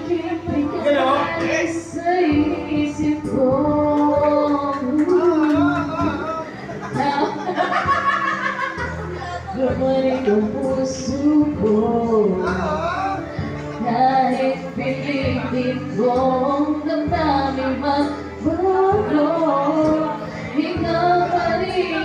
aking bigay sa isip ko. Gumaling ang puso ko, kahit pilitin kong damdamin magbago, ikaw pa rin